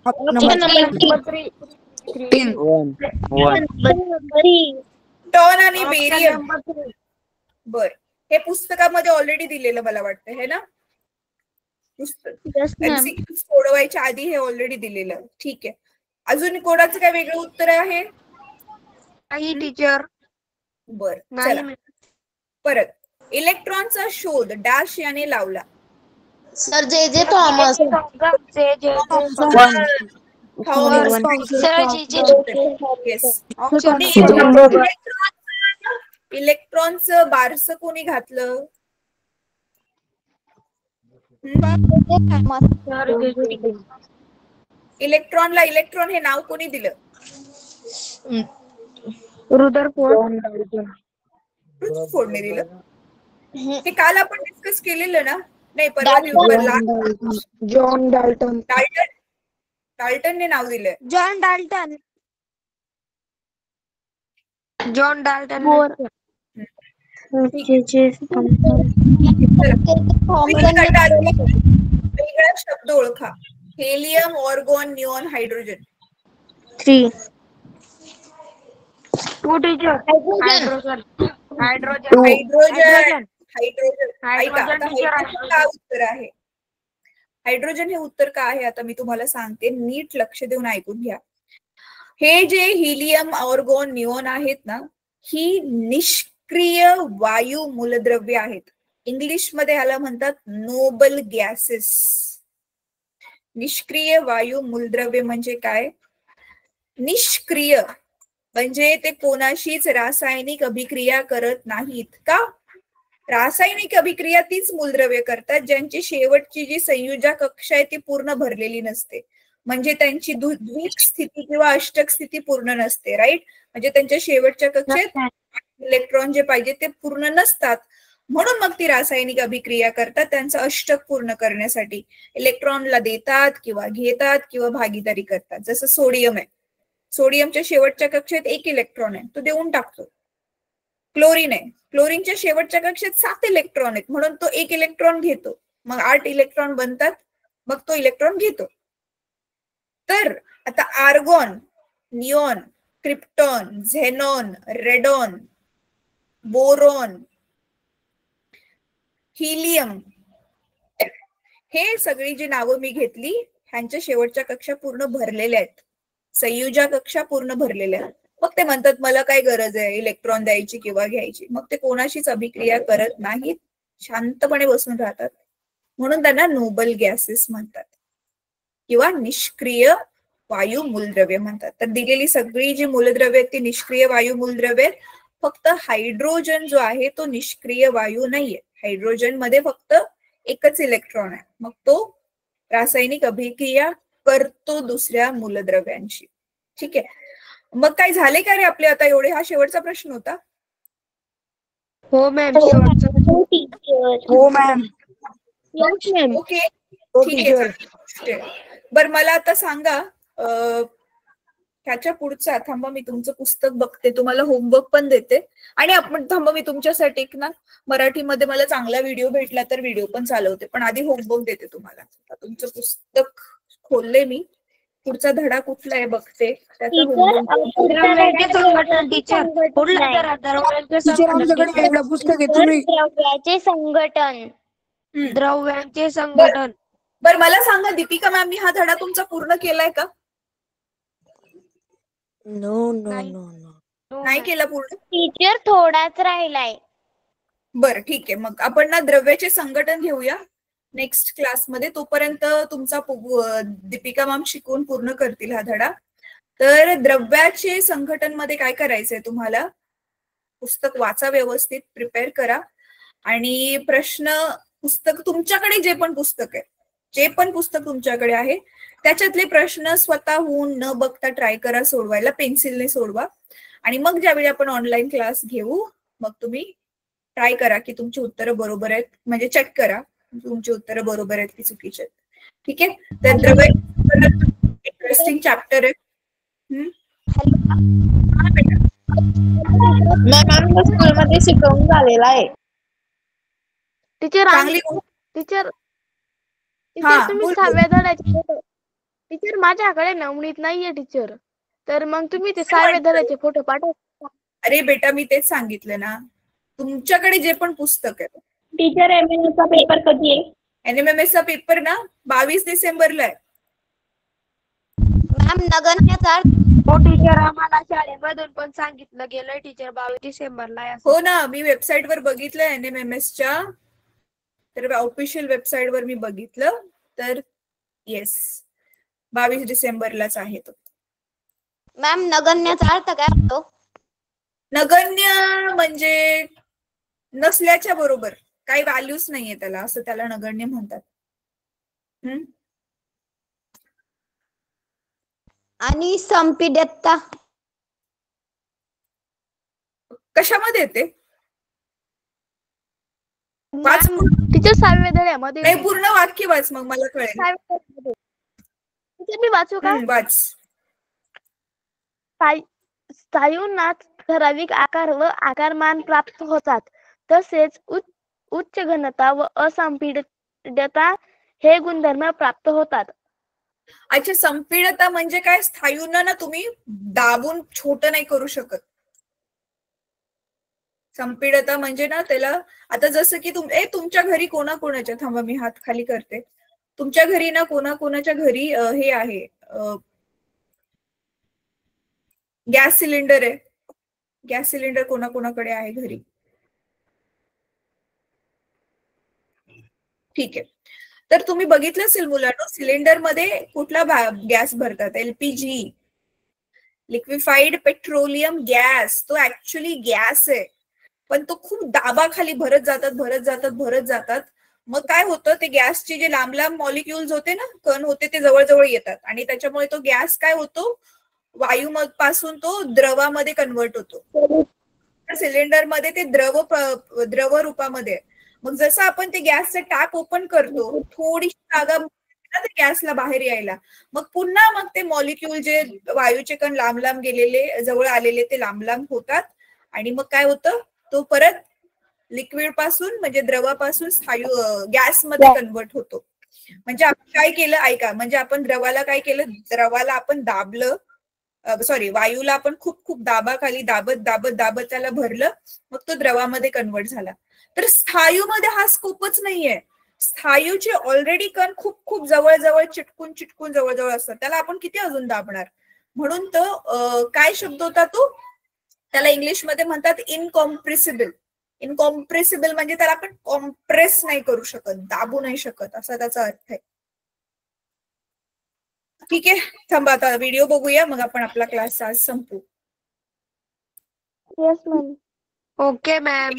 option number 3. 10. One turn आणि बेरियम. बर, हे पुस्तकामध्ये ऑलरेडी दिलेलं मला वाटतं, हे ना पुस्तक MCQ सोडवायच्या आधी हे ऑलरेडी दिलेलं. ठीक आहे, अजून कोणाचं काय वेगळं उत्तर आहे? नाही टीचर. बर, चला परत. इलेक्ट्रॉनचा शोध डॅश याने लावला. सर जे जे थॉमस. इलेक्ट्रॉनचं बारसं कोणी घातलं? इलेक्ट्रॉनला इलेक्ट्रॉन हे नाव कोणी दिलं? फोडणे दिलं. हे काल आपण डिस्कस केलेलं ना? नाही, परवा जॉन डाल्टन. डाल्टनने नाव दिलंय. John Dalton. वेगळा शब्द ओळखा. Helium, argon, neon, hydrogen. 3. 2 teacher. Hydrogen. ऐका, आता हायड्रोजन का उत्तर आहे? हायड्रोजन हे उत्तर का आहे आता मी तुम्हाला सांगते, नीट लक्ष देऊन ऐकून घ्या. हे जे हिलियम, ऑर्गॉन, निऑन आहेत ना, ही निष्क्रिय वायू मूलद्रव्य आहेत. इंग्लिश मध्ये ह्याला म्हणतात नोबल गॅसेस. निष्क्रिय वायू मूलद्रव्य म्हणजे काय? निष्क्रिय म्हणजे ते कोणाशीच रासायनिक अभिक्रिया करत नाहीत. का? रासायनिक अभिक्रिया तीच मूलद्रव्य करतात ज्यांची शेवटची जी संयोजक कक्षा आहे ती पूर्ण भरलेली नसते. म्हणजे त्यांची द्विक स्थिती किंवा अष्टक स्थिती पूर्ण नसते. राईट, म्हणजे त्यांच्या शेवटच्या कक्षेत इलेक्ट्रॉन जे पाहिजे ते पूर्ण नसतात. म्हणून मग ती रासायनिक अभिक्रिया करतात त्यांचं अष्टक पूर्ण करण्यासाठी. इलेक्ट्रॉनला देतात किंवा घेतात किंवा भागीदारी करतात. जसं सोडियम आहे, सोडियमच्या शेवटच्या कक्षेत 1 इलेक्ट्रॉन आहे, तो देऊन टाकतो. क्लोरीन आहे, क्लोरीनच्या शेवटच्या कक्षेत 7 इलेक्ट्रॉन आहेत म्हणून तो 1 इलेक्ट्रॉन घेतो. मग 8 इलेक्ट्रॉन बनतात, मग तो इलेक्ट्रॉन घेतो. तर आता argon, neon, krypton, xenon, radon, boron, helium, हे सगळी जी नावं मी घेतली ह्यांच्या शेवटच्या कक्षा पूर्ण भरलेल्या आहेत. संयोजक कक्षा पूर्ण भरलेल्या आहेत. मग ते म्हणतात मला काय गरज आहे इलेक्ट्रॉन द्यायची किंवा घ्यायची. मग ते कोणाशीच अभिक्रिया करत नाहीत, शांतपणे बसून राहतात. म्हणून त्यांना नोबल गॅसेस म्हणतात किंवा निष्क्रिय वायू मूलद्रव्य म्हणतात. तर दिलेली सगळी जी मूलद्रव्य आहेत ती निष्क्रिय वायू मूलद्रव्य आहेत. फक्त हायड्रोजन जो आहे तो निष्क्रिय वायू नाहीये. हायड्रोजन मध्ये फक्त 1च इलेक्ट्रॉन आहे, मग तो रासायनिक अभिक्रिया करतो दुसऱ्या मूलद्रव्यांशी. ठीक आहे, मग काय झाले का रे आपले आता एवढे? हा शेवटचा प्रश्न होता. हो मॅम. हो मॅम. ओके, ठीक आहे. बरं, मला आता सांगा ह्याच्या पुढचा, थांबा मी तुमचं पुस्तक बघते, तुम्हाला होमवर्क पण देते. आणि आपण थांबा, मी तुमच्यासाठी ना मराठीमध्ये मला चांगला व्हिडिओ भेटला तर व्हिडिओ पण चालवते, पण आधी होमवर्क देते तुम्हाला. तुमचं पुस्तक खोलले मी, पुढचा धडा कुठला आहे बघते. द्रव्यांचे संघटन. बरं मला सांगा दीपिका मॅम, मी हा धडा तुमचा पूर्ण केलाय का? नो. नाही केला पूर्ण टीचर, थोडाच राहिलाय. बरं ठीक आहे, मग आपण ना द्रव्याचे संघटन घेऊया नेक्स्ट क्लासमध्ये. तोपर्यंत तुमचा दीपिका मॅम शिकवून पूर्ण करतील हा धडा. तर द्रव्याचे संघटन मध्ये काय करायचंय तुम्हाला? पुस्तक वाचा, व्यवस्थित प्रिपेअर करा. आणि प्रश्न पुस्तक तुमच्याकडे जे पण पुस्तक तुमच्याकडे आहे त्याच्यातले प्रश्न स्वतःहून न बघता ट्राय करा सोडवायला, पेन्सिलने सोडवा. आणि मग ज्यावेळी आपण ऑनलाईन क्लास घेऊ मग तुम्ही ट्राय करा की तुमची उत्तरं बरोबर आहेत, म्हणजे चेक करा तुमची उत्तरं बरोबर आहेत की चुकीचे आहेत. ठीक आहे, तर द्रव्य इंटरेस्टिंग चॅप्टर आहे. स्कूलमध्ये शिकवून झालेला आहे टीचर. चांगली टीचर टीचर तुम्ही बोल. 6व्या धड्याचे फोटो टीचर माझ्याकडे नवनीत नाहीये टीचर. तर मग तुम्ही ते 6व्या धड्याचे फोटो पाठवा. अरे बेटा मी तेच सांगितलं ना, तुमच्याकडे जे पण पुस्तक आहे. टीचर MNS चा पेपर कधी आहे? NMMS चा पेपर ना 22 डिसेंबरला आहे. मॅम नगरण्याचा हो टीचर आम्हाला शाळेमधून पण सांगितलं गेलंय टीचर 22 डिसेंबरला आहे असं. हो ना, मी वेबसाईट वर बघितलं NMMS च्या, तर ऑफिशियल वेबसाईट वर मी बघितलं, तर येस 22 डिसेंबरलाच आहे तो. मॅम नगरण्याचा अर्थ काय होतो? नगण्य म्हणजे नसल्याच्या बरोबर, काही व्हॅल्यूच नाहीये त्याला, असं त्याला नगण्य म्हणतात. आणि संपीडता कशामध्ये येते? वाच टीचर 6व्या धड्यामध्ये नाही, पूर्ण वाक्य वाच, मग मला कळेल. टीचर मी वाचू का? वाच. स्थायूंना ठराविक आकार व आकारमान प्राप्त होतात. तसेच उच्च घनता व असंपीडता हे गुणधर्म प्राप्त होतात. अच्छा, संपीडता म्हणजे काय? स्थायूंना ना तुम्ही दाबून छोट नाही करू शकत. संपीडता म्हणजे ना त्याला, आता जसं की तुमच्या घरी कोणाकोणाच्या, थांबा मी हात खाली करते, तुमच्या घरी ना कोणाकोणाच्या घरी हे आहे, गॅस सिलेंडर आहे. गॅस सिलेंडर कोणाकोणाकडे आहे घरी? ठीक आहे. तर तुम्ही बघितलं असेल मुलांनो, सिलेंडर मध्ये कुठला गॅस भरतात? LPG, liquefied petroleum gas. तो ऍक्च्युअली गॅस आहे, पण तो खूप दाबाखाली भरत जातात. मग काय होतं, ते गॅसचे जे लांब लांब मॉलिक्युल्स होते ना, कण होते, ते जवळ येतात आणि त्याच्यामुळे तो गॅस काय होतो, वायू पासून तो द्रवामध्ये कन्वर्ट होतो. सिलेंडर मध्ये ते द्रव रूपामध्ये. मग जसं आपण ते गॅसचं टॅप ओपन करतो, थोडीशी जागा गॅसला बाहेर यायला, मग पुन्हा मग ते मॉलिक्यूल जे वायूचे कण लांब लांब गेलेले, जवळ आलेले, ते लांब लांब होतात आणि मग काय होतं, तो परत लिक्विड पासून म्हणजे द्रवापासून गॅस मध्ये कन्वर्ट होतो. म्हणजे आपण काय केलं ऐका, म्हणजे आपण द्रवाला काय केलं, द्रवाला आपण दाबलं, वायूला आपण खूप खूप दाबाखाली दाबत त्याला भरलं, मग तो द्रवामध्ये कन्वर्ट झाला. तर स्थायूमध्ये हा स्कोपच नाहीये. स्थायूचे ऑलरेडी कण खूप खूप जवळ चिटकून जवळ असतात, त्याला आपण किती अजून दाबणार. म्हणून तो काय शब्द होता तो, त्याला इंग्लिशमध्ये म्हणतात इनकॉम्प्रेसिबल. इनकॉम्प्रेसिबल म्हणजे त्याला आपण कॉम्प्रेस नाही करू शकत, दाबू नाही शकत, असा त्याचा अर्थ आहे. ठीक आहे, थांबा आता व्हिडिओ बघूया, मग आपण आपला क्लास आज संपू. Yes ma'am. Okay ma'am.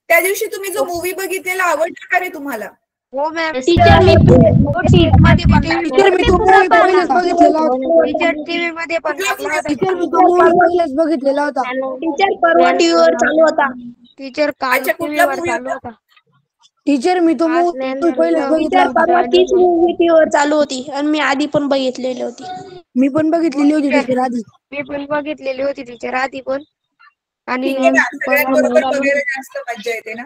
त्या दिवशी तुम्ही जो मूवी बघितलेला आवडला का रे तुम्हाला? हो मॅम. टीचर मी टीचर मी तो मूवी पहिलेच बघितलेला होता. टीचर टीव्ही मध्ये पण लागला होता. टीचर मी तो मूवी पहिलेच बघितलेला होता. टीचर परवा टीव्हीवर चालू होता. टीचर काल अच्छा, कुठला टीव्हीवर movie चालू होता? होता. टीचर मी तो मूवी पहिलेच बघितला टीचर परवा होता. तीच मूवी टीव्हीवर चालू होती आणि मी आधी पण बघितलेली होती. मी पण बघितलेली होती टीचर आधी. मी पण बघितलेली होती टीचर आधी पण. आणि ठीक आहे ना, सगळ्यांबरोबर बघायला जास्त मजा येते ना.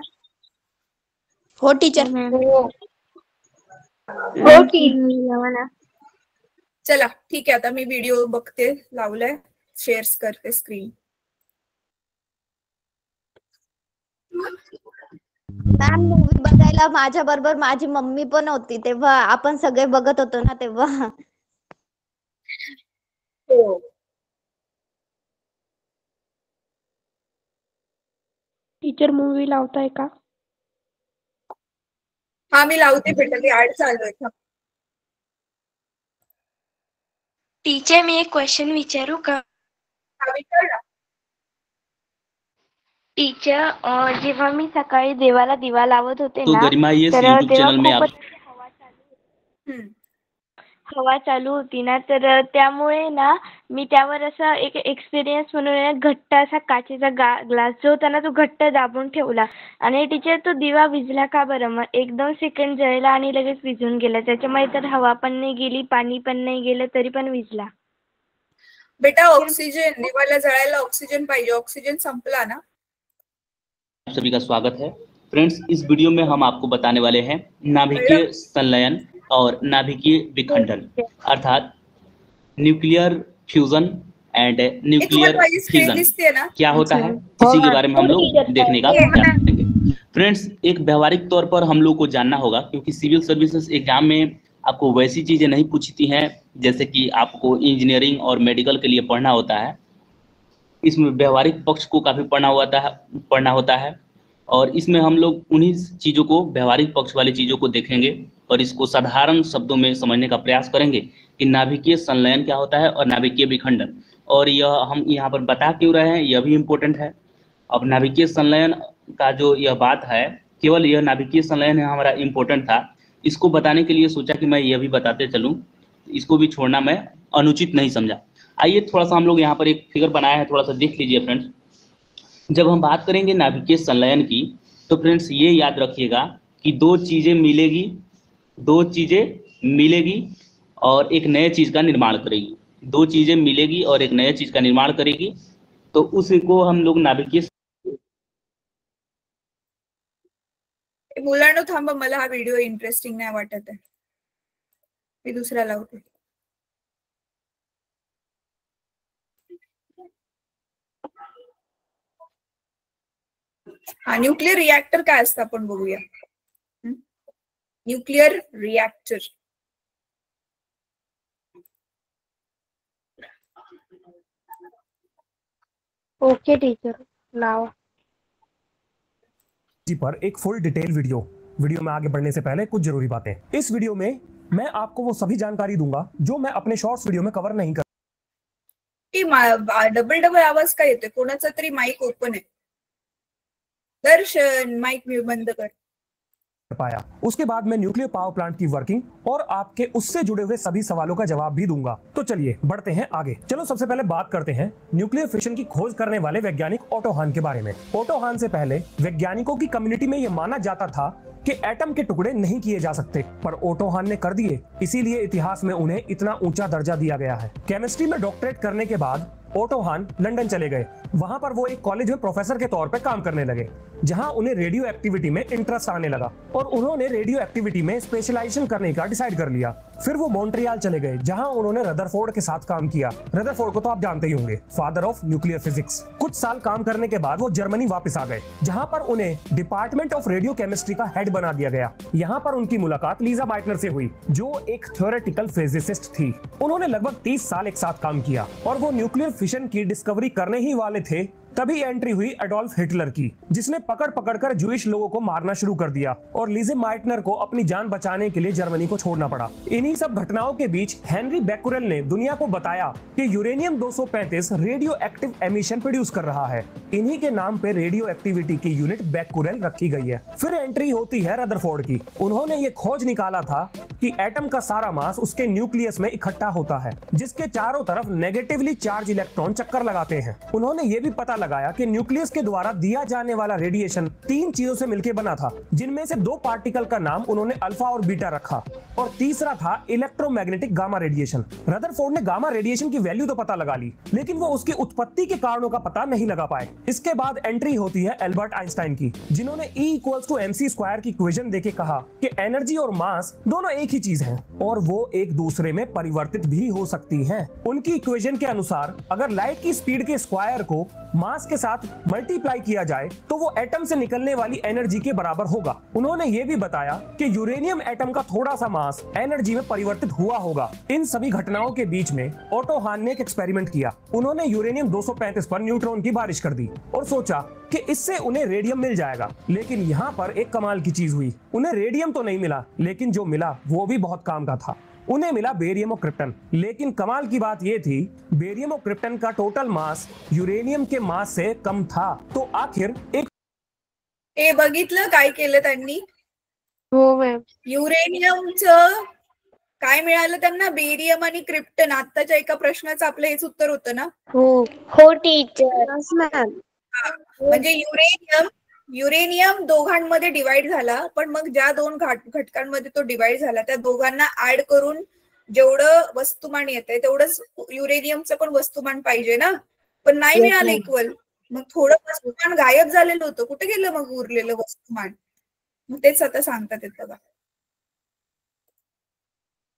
हो टीचर. चला ठीक आहे, आता मी व्हिडिओ बघते, लावलाय, शेअर करते स्क्रीन. मॅम मूवी बघायला माझ्या बरोबर माझी मम्मी पण होती, तेव्हा आपण सगळे बघत होतो ना तेव्हा. हो. टीचर मूवी लावताय का? हा मी लावते बेटा, ती ऍड चालू आहे. टीचर मी एक क्वेश्चन विचारू का? हा विचार ना. टीचर जेव्हा मी सकाळी देवाला दिवा लावत होते तो ना, गरिमा ये तर YouTube तेव्हा चैनल में आप खूपच हवा चालू होती ना, तर त्यामुळे ना मी त्यावर असा एक एक्सपिरियन्स म्हणून घट्ट असा काचेचा ग्लास जो होता ना, तो घट्ट दाबून ठेवला आणि टीचर तो दिवा विझला का बरं? मग 1-2 सेकंड जळला आणि लगेच विझून गेला. त्याच्यामुळे तर हवा पण नाही गेली, पाणी पण नाही गेलं, तरी पण विझला. बेटा ऑक्सिजन, दिवाला जळायला ऑक्सिजन पाहिजे, ऑक्सिजन संपला ना. सभी का स्वागत है। फ्रेंड्स, इस वीडियो में हम आपको बताने वाले हैं नाभिकीय संलयन और नाभिकीय विखंडन, अर्थात nuclear fusion end nuclear fission क्या होता है, इसी के बारे में हम लोग देखने का प्रयास करेंगे। फ्रेंड्स, एक व्यवहारिक तौर पर हम लोग को जानना होगा, क्योंकि सिविल सर्विसेज एग्जाम में आपको वैसी चीजें नहीं पूछती हैं जैसे कि आपको इंजीनियरिंग और मेडिकल के लिए पढ़ना होता है। इसमें व्यवहारिक पक्ष को काफी पढ़ना होता है और इसमें हम लोग उन्हीं चीजों को, व्यवहारिक पक्ष वाली चीजों को देखेंगे और इसको साधारण शब्दों में समझने का प्रयास करेंगे कि नाभिकीय संलयन क्या होता है और नाभिकीय विखंडन, और यह हम यहाँ पर बता क्यों रहे हैं यह भी इम्पोर्टेंट है। अब नाभिकीय संलयन का जो यह बात है, केवल यह नाभिकीय संलयन हमारा इम्पोर्टेंट था, इसको बताने के लिए सोचा कि मैं यह भी बताते चलूँ, इसको भी छोड़ना मैं अनुचित नहीं समझा। आइए थोड़ा सा हम लोग यहाँ पर एक फिगर बनाया है, थोड़ा सा देख लीजिए फ्रेंड्स। जब हम बात करेंगे नाभिकीय संलयन की, तो फ्रेंड्स ये याद रखिएगा कि दो चीजें मिलेगी और एक नए चीज का निर्माण करेगी। दो चीजें मिलेगी और एक नए चीज का निर्माण करेगी, तो उसको हम लोग नाभिकीय। मुलांनो थांबा, मला हा व्हिडिओ इंटरेस्टिंग नाही वाटत आहे, मी दुसरा लावते। हा, न्यूक्लियर रिएक्टर काय असतं आपण बघूया। न्यूक्लियर रिएक्टर ओके टीचर, लाओ। पर एक फुल डिटेल वीडियो में आगे बढ़ने से पहले कुछ जरूरी बातें। इस वीडियो में मैं आपको वो सभी जानकारी दूंगा जो मैं अपने शॉर्ट्स वीडियो में कवर नहीं कर। डबल आवाज का येतोय? कोणाचा तरी माइक ओपन आहे। दर्शन, माइक म्यूट बंद कर पाया। उसके बाद मैं न्यूक्लियर पावर प्लांट की वर्किंग और आपके उससे जुड़े हुए सभी सवालों का जवाब भी दूंगा। तो चलिए बढ़ते हैं आगे। चलो सबसे पहले बात करते हैं न्यूक्लियर फिशन की खोज करने वाले वैज्ञानिक ओटो हान के बारे में। ओटो हान से पहले वैज्ञानिकों की कम्युनिटी में यह माना जाता था कि एटम के टुकड़े नहीं किए जा सकते, पर ओटो हान ने कर दिए, इसीलिए इतिहास में उन्हें इतना ऊंचा दर्जा दिया गया है। केमिस्ट्री में डॉक्टरेट करने के बाद ओटो हान लंदन चले गए। वहां पर वो एक कॉलेज में प्रोफेसर के तौर पर काम करने लगे, जहां उन्हें रेडियो एक्टिविटी में इंटरेस्ट आने लगा और उन्होंने रेडियो एक्टिविटी में स्पेशलाइजेशन करने का डिसाइड कर लिया। फिर वो मॉन्ट्रियल चले गए, जहां उन्होंने रदरफोर्ड के साथ काम किया। रदरफोर्ड को तो आप जानते ही होंगे, फादर ऑफ न्यूक्लियर फिजिक्स। कुछ साल काम करने के बाद वो जर्मनी वापस आ गए, जहां पर उन्हें डिपार्टमेंट ऑफ रेडियो केमिस्ट्री का हेड बना दिया गया। यहाँ पर उनकी मुलाकात लीजा माइटनर से हुई, जो एक थ्योरेटिकल फिजिसिस्ट थी। उन्होंने लगभग 30 साल एक साथ काम किया और वो न्यूक्लियर फिशन की डिस्कवरी करने ही वाले थे, तभी एंट्री हुई एडोल्फ हिटलर की, जिसने पकड़ कर जूइश लोगों को मारना शुरू कर दिया और लीजे माइटनर को अपनी जान बचाने के लिए जर्मनी को छोड़ना पड़ा। इन्हीं सब घटनाओं के बीच हेनरी बेक्यूरेल ने दुनिया को बताया कि uranium 235 radio active emission produce कर रहा है। इन्हीं के नाम पे रेडियो एक्टिविटी की यूनिट बेक्यूरेल रखी गई है। फिर एंट्री होती है रदरफोर्ड की। उन्होंने ये खोज निकाला था कि एटम का सारा मास उसके न्यूक्लियस में इकट्ठा होता है, जिसके चारों तरफ नेगेटिवली चार्ज इलेक्ट्रॉन चक्कर लगाते हैं। उन्होंने ये भी पता लगाया कि न्यूक्लियस के द्वारा दिया जाने वाला रेडिएशन 3 चीजों से मिलकर बना था, जिनमें से 2 पार्टिकल का नाम उन्होंने अल्फा और बीटा रखा और तीसरा था इलेक्ट्रोमैग्नेटिक गामा रेडिएशन। रदरफोर्ड ने गामा रेडिएशन की वैल्यू तो पता लगा ली, लेकिन वो उसकी उत्पत्ति के कारणों का पता नहीं लगा पाए। इसके बाद एंट्री होती है एल्बर्ट आइंस्टाइन की, जिन्होंने E=mc² की इक्वेशन देके कहा कि एनर्जी और मास दोनों एक ही चीज हैं और वो एक दूसरे में परिवर्तित भी हो सकती हैं। उनकी इक्वेशन के अनुसार अगर लाइट की स्पीड के स्क्वायर को मास के साथ मल्टीप्लाई किया जाए तो वो एटम से निकलने वाली एनर्जी के बराबर होगा। उन्होंने ये भी बताया कि यूरेनियम एटम का थोड़ा सा मास एनर्जी में परिवर्तित हुआ होगा। इन सभी घटनाओं के बीच में ओटो हान ने एक एक्सपेरिमेंट किया। उन्होंने यूरेनियम 235 पर न्यूट्रॉन की बारिश कर दी और सोचा कि इससे उन्हें रेडियम मिल जाएगा। लेकिन यहाँ पर एक कमाल की चीज हुई, उन्हें रेडियम तो नहीं मिला, लेकिन जो मिला वो भी बहुत काम का था। उन्हें मिला बेरियम और क्रिप्टन। लेकिन कमाल की बात यह थी, बेरियम और क्रिप्टन का टोटल मास यूरेनियम के मास से कम था। तो आखिर हे बघितलं काय केलं त्यांनी? हो मॅम। युरेनियमचं काय मिळालं त्यांना? बेरियम आणि क्रिप्टन। आताच्या एका प्रश्नाचं आपलं हेच उत्तर होतं ना? हो टीचर। म्हणजे युरेनियम दोघांमध्ये डिवाइड झाला, पण मग ज्या 2 घटकांमध्ये तो डिवाइड झाला त्या दोघांना ऍड करून जेवढं वस्तुमान येतंय तेवढंच युरेनियमचं पण वस्तुमान पाहिजे ना, पण नाही मिळालं इक्वल। मग थोडं वस्तुमान गायब झालेलं होतं, कुठे गेलं मग उरलेलं वस्तुमान? मग तेच आता सांगतात येत बघा.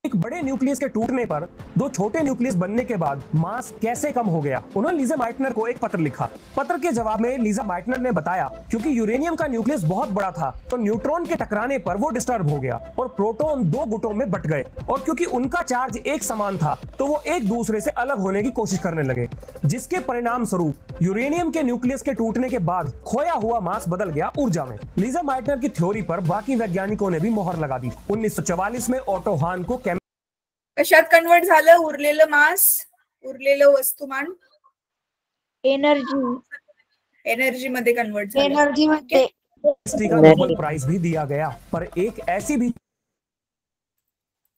एक बड़े न्यूक्लियस के टूटने पर दो छोटे न्यूक्लियस बनने के बाद मास कैसे कम हो गया? उन्होंने लीजा माइटनर को एक पत्र लिखा. पत्र के जवाब में लीजा माइटनर ने बताया क्योंकि यूरेनियम का न्यूक्लियस बहुत बड़ा था तो न्यूट्रॉन के टकराने पर वो डिस्टर्ब हो गया और प्रोटॉन दो गुटों में बट गए और क्योंकि उनका चार्ज एक समान था तो वो एक दूसरे से अलग होने की कोशिश करने लगे, जिसके परिणाम स्वरूप यूरेनियम के न्यूक्लियस के टूटने के बाद खोया हुआ मास बदल गया ऊर्जा में. लीजा माइटनर की थ्योरी पर बाकी वैज्ञानिकों ने भी मोहर लगा दी. 1944 में ऑटो हान को कशात कन्वर्ट झालं उरलेलं मास, उरलेलं वस्तुमान? एनर्जी मध्ये कन्वर्ट झालं. एनर्जी मध्ये का नोबेल प्राइज भी दिया गया. पर एक ऐसी भी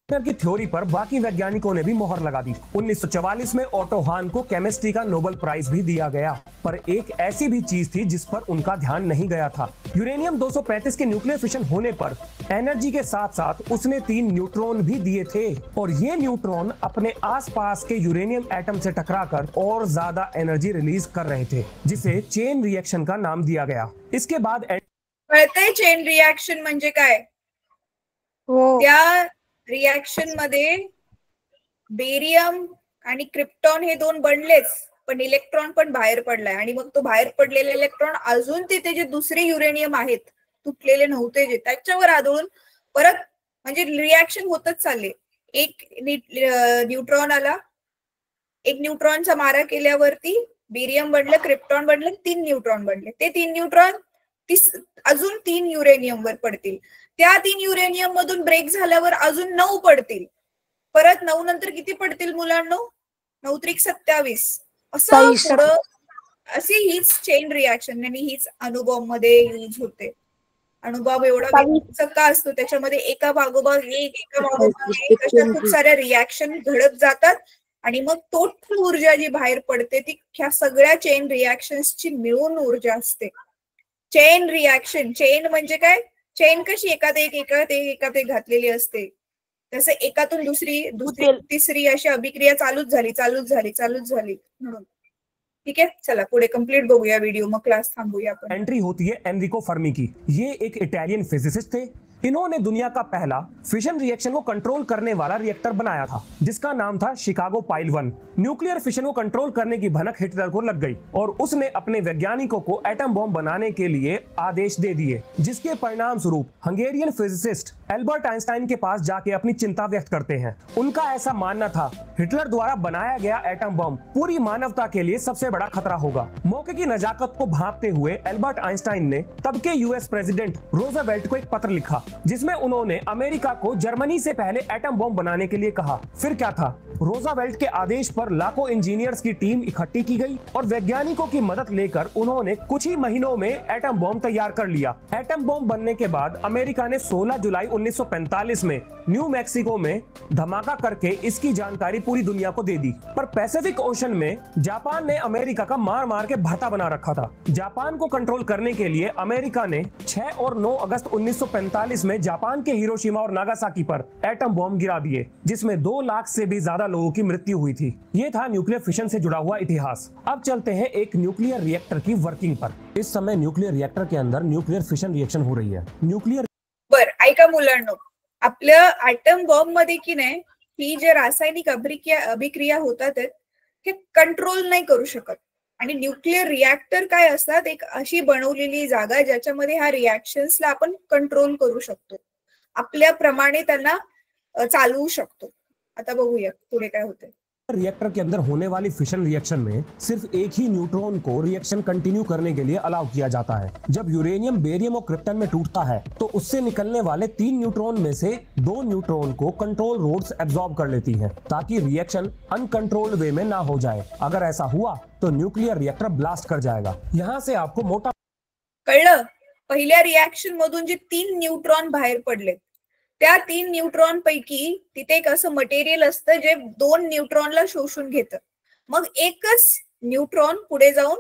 की थ्योरी पर बाकी वैज्ञानिकों ने भी मोहर लगा दी. 1944 में ऑटो हान को केमिस्ट्री का नोबेल प्राइज भी दिया गया. पर एक ऐसी भी चीज थी जिस पर उनका ध्यान नहीं गया था. यूरेनियम 235 के न्यूक्लियर फिशन होने पर एनर्जी के साथ साथ उसने 3 न्यूट्रॉन भी दिए थे और ये न्यूट्रॉन अपने आसपास के यूरेनियम एटम से टकराकर और ज्यादा एनर्जी रिलीज कर रहे थे, जिसे चेन रिएक्शन का नाम दिया गया. इसके बाद कळतंय चेन रिएक्शन म्हणजे काय? त्या रिएक्शन मध्ये बेरियम आणि क्रिप्टॉन हे दोन बनलेच, पण इलेक्ट्रॉन पण बाहेर पडलाय आणि मग तो बाहेर पडलेले इलेक्ट्रॉन अजून तिथे जे दुसरे युरेनियम आहेत तुटलेले नव्हते जे त्याच्यावर आदळून परत म्हणजे रिएक्शन होतच चालले. एक न्यूट्रॉन आला, एक न्यूट्रॉनचा मारा केल्यावरती बेरियम बनलं, क्रिप्टॉन बनलं, 3 न्यूट्रॉन बनले. ते 3 न्यूट्रॉन अजून 3 युरेनियम वर पडतील. त्या 3 युरेनियम मधून ब्रेक झाल्यावर अजून 9 पडतील. परत 9 नंतर किती पडतील मुलांनो? 9 त्रिक 27. असं पुढं अशी हीच चेन रिएक्शन आणि हीच अणुबॉम्ब मध्ये यूज होते. अणुबॉम्ब एवढा का असतो, त्याच्यामध्ये एका मागोमाग एक, एका मागोमाग एक अशा खूप साऱ्या रिएक्शन घडत जातात आणि मग टोटल ऊर्जा जी बाहेर पडते ती ह्या सगळ्या चेन रिएक्शन्सची मिळून ऊर्जा असते. चेन रिएक्शन, चेन म्हणजे काय? चेन कशी एकात एक घातलेली असते, तसं एकातून दुसरी तिसरी अशी अभिक्रिया चालूच झाली म्हणून. ठीक है, चला पुढे कंप्लीट बघूया व्हिडिओ, मग क्लास थांबूया आपण. एंट्री होती है एनरिको फर्मी की. ये एक इटालियन फिजिसिस्ट थे. इन्होंने दुनिया का पहला फिशन रिएक्शन को कंट्रोल करने वाला रिएक्टर बनाया था जिसका नाम था शिकागो पाइल 1. न्यूक्लियर फिशन को कंट्रोल करने की भनक हिटलर को लग गई और उसने अपने वैज्ञानिकों को एटम बॉम्ब बनाने के लिए आदेश दे दिए, जिसके परिणाम स्वरूप हंगेरियन फिजिसिस्ट एल्बर्ट आइंस्टाइन के पास जाके अपनी चिंता व्यक्त करते हैं. उनका ऐसा मानना था हिटलर द्वारा बनाया गया एटम बॉम्ब पूरी मानवता के लिए सबसे बड़ा खतरा होगा. मौके की नजाकत को भांपते हुए एल्बर्ट आइंस्टाइन ने तब के यूएस प्रेसिडेंट रूजवेल्ट को एक पत्र लिखा जिसमें उन्होंने अमेरिका को जर्मनी से पहले एटम बॉम्ब बनाने के लिए कहा. फिर क्या था, रूजवेल्ट के आदेश पर लाखों इंजीनियर्स की टीम इकट्ठी की गई और वैज्ञानिकों की मदद लेकर उन्होंने कुछ ही महीनों में एटम बॉम्ब तैयार कर लिया. एटम बॉम्ब बनने के बाद अमेरिका ने 16 जुलाई 1945 में न्यू मैक्सिको में धमाका करके इसकी जानकारी पूरी दुनिया को दे दी. पर पैसिफिक ओशन में जापान ने अमेरिका का मार मार के भाता बना रखा था. जापान को कंट्रोल करने के लिए अमेरिका ने 6 और 9 अगस्त 1945 में जापान के हिरोशिमा और नागासाकी पर एटम बॉम्ब गिरा दिए, जिसमें 2 लाख से भी ज्यादा लोगों की मृत्यु हुई थी. ये था न्यूक्लियर फिशन से जुड़ा हुआ इतिहास. अब चलते हैं एक न्यूक्लियर रिएक्टर की वर्किंग पर. इस समय न्यूक्लियर रिएक्टर के अंदर न्यूक्लियर फिशन रिएक्शन हो रही है. न्यूक्लियर ऐका मुलांनो, आपल्या एटम बॉम्ब मध्ये की नाही ही जे रासायनिक अभिक्रिया होतात हे कंट्रोल नाही करू शकत. आणि न्यूक्लियर रिएक्टर काय असतात, एक अशी बनवलेली जागा ज्याच्यामध्ये ह्या रिएक्शन्सला आपण कंट्रोल करू शकतो, आपल्याप्रमाणे त्यांना चालवू शकतो. आता बघूया पुढे काय होते. रिएक्टर के अंदर होने वाली फिशन रिएक्शन में सिर्फ एक ही न्यूट्रॉन को रिएक्शन कंटिन्यू करने के लिए अलाउ किया जाता है. जब यूरेनियम, बेरियम और क्रिप्टन में टूटता है तो उससे निकलने वाले 3 न्यूट्रॉन में से 2 न्यूट्रॉन को कंट्रोल रोड्स एब्जॉर्ब कर लेती हैं ताकि रिएक्शन अनकंट्रोल्ड वे में ना हो जाए. अगर ऐसा हुआ तो न्यूक्लियर रिएक्टर ब्लास्ट कर जाएगा. यहाँ से आपको मोटा कळलं. पहिल्या रिएक्शन मधून जे 3 न्यूट्रॉन बाहेर पडले त्या 3 न्यूट्रॉन पैकी तिथे एक असं मटेरियल असतं जे 2 न्यूट्रॉनला शोषून घेतं. मग एकच न्यूट्रॉन पुढे जाऊन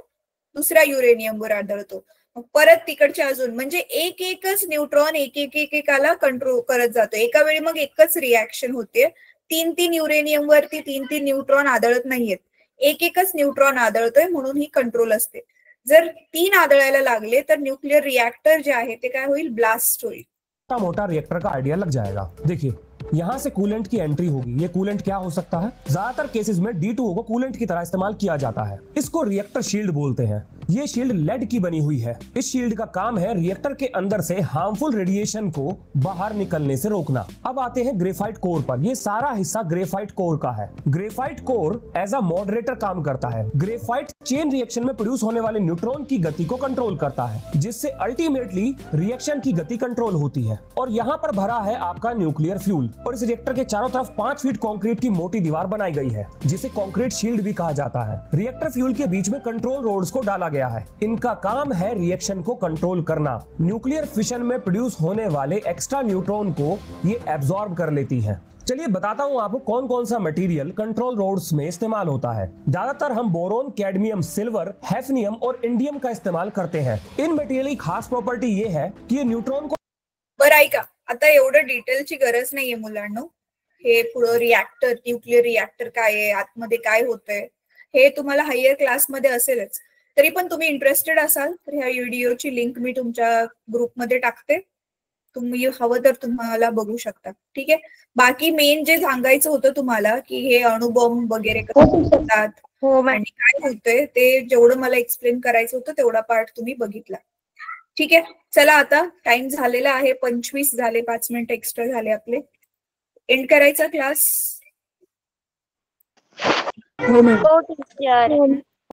दुसऱ्या युरेनियमवर आढळतो. मग परत तिकडच्या अजून म्हणजे एकच न्यूट्रॉन एकाला कंट्रोल करत जातो. एका वेळी मग एकच रिएक्शन होते. 3 युरेनियम वरती 3 न्यूट्रॉन आढळत नाहीयेत, एकच न्यूट्रॉन आढळतोय म्हणून ही कंट्रोल असते. जर 3 आढळायला लागले तर न्यूक्लियर रिएक्टर जे आहे ते काय होईल, ब्लास्ट होईल. मोटा रिएक्टर का आइडिया लग जाएगा. देखिए यहाँ से कूलेंट की एंट्री होगी. ये कूलेंट क्या हो सकता है? ज्यादातर केसेस में D2O को कूलेंट की तरह इस्तेमाल किया जाता है. इसको रिएक्टर शील्ड बोलते हैं. ये शील्ड लेड की बनी हुई है. इस शील्ड का काम है रिएक्टर के अंदर से हार्मफुल रेडिएशन को बाहर निकलने से रोकना. अब आते हैं ग्रेफाइट कोर पर. ये सारा हिस्सा ग्रेफाइट कोर का है. Graphite core as a moderator काम करता है. ग्रेफाइट चेन रिएक्शन में प्रोड्यूस होने वाले न्यूट्रॉन की गति को कंट्रोल करता है, जिससे अल्टीमेटली रिएक्शन की गति कंट्रोल होती है. और यहाँ पर भरा है आपका न्यूक्लियर फ्यूल. और इस रिएक्टर के चारों तरफ 5 फीट कंक्रीट की मोटी दीवार बनाई गई है, जिसे कंक्रीट शील्ड भी कहा जाता है. रिएक्टर फ्यूल के बीच में कंट्रोल रोड्स को डाला गया है. इनका काम है रिएक्शन को कंट्रोल करना. न्यूक्लियर फिशन में प्रोड्यूस होने वाले एक्स्ट्रा न्यूट्रॉन को ये एब्जॉर्ब कर लेती है. चलिए बताता हूँ आपको कौन कौन सा मटेरियल कंट्रोल रोड्स में इस्तेमाल होता है. ज्यादातर हम बोरोन, कैडमियम, सिल्वर, हैफनियम और इंडियम का इस्तेमाल करते हैं. इन मटेरियल की खास प्रॉपर्टी ये है कि ये न्यूट्रॉन को. बरं ऐका, आता एवढं डिटेलची गरज नाहीये मुलांनो. हे पुढं रिएक्टर, न्यूक्लियर रिएक्टर काय आहे, आतमध्ये काय होतंय हे तुम्हाला हायर क्लासमध्ये असेलच. तरी पण तुम्ही इंटरेस्टेड असाल तर ह्या व्हिडिओची लिंक मी तुमच्या ग्रुपमध्ये टाकते. तुम्ही हवं तर तुम्हाला बघू शकता. ठीक आहे. बाकी मेन जे सांगायचं होतं तुम्हाला की हे अणुबॉम्ब वगैरे कसे होतात आणि काय होतंय ते जेवढं मला एक्सप्लेन करायचं होतं तेवढा पार्ट तुम्ही बघितला. ठीक आहे. चला आता टाइम झालेला आहे, 25 झाले, 5 मिनिट एक्स्ट्रा झाले आपले. एंड करायचा क्लास. हो टीचर.